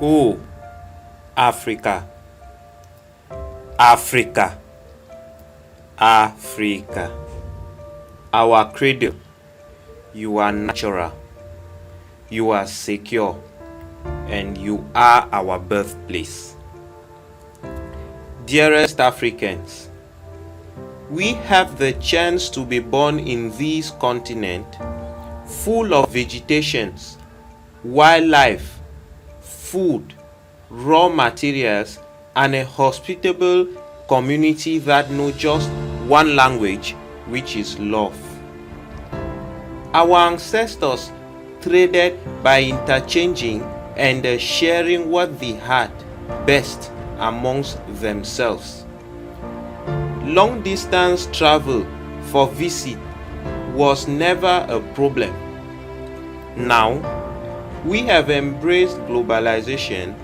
Oh, Africa, Africa, Africa. Our cradle, you are natural, you are secure, and you are our birthplace. Dearest Africans, we have the chance to be born in this continent full of vegetations, wildlife, food, raw materials, and a hospitable community that know just one language, which is love. Our ancestors traded by interchanging and sharing what they had best amongst themselves. Long distance travel for visit was never a problem. Now, we have embraced globalization,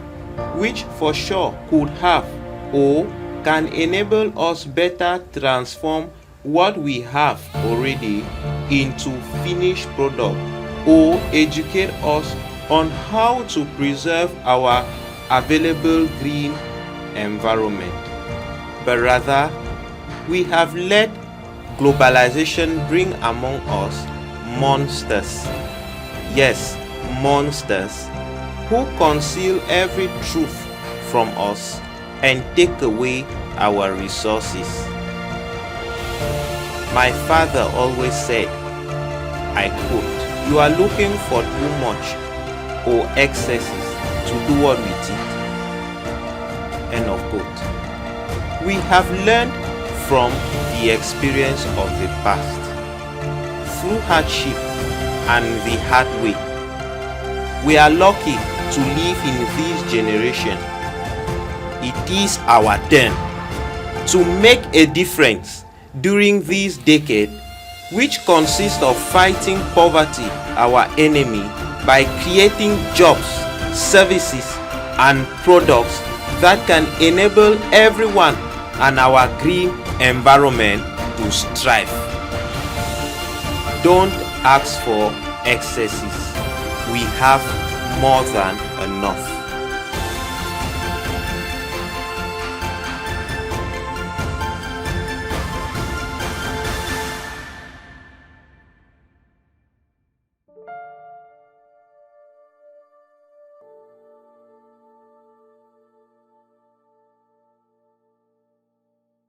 which for sure could have or can enable us better transform what we have already into finished product, or educate us on how to preserve our available green environment. But rather, we have let globalization bring among us monsters. Yes, monsters who conceal every truth from us and take away our resources. My father always said, I quote, "You are looking for too much or excesses to do what with it." End of quote. We have learned from the experience of the past. Through hardship and the hard way, we are lucky to live in this generation. It is our turn to make a difference during this decade, which consists of fighting poverty, our enemy, by creating jobs, services, and products that can enable everyone and our green environment to strive. Don't ask for excesses. We have more than enough.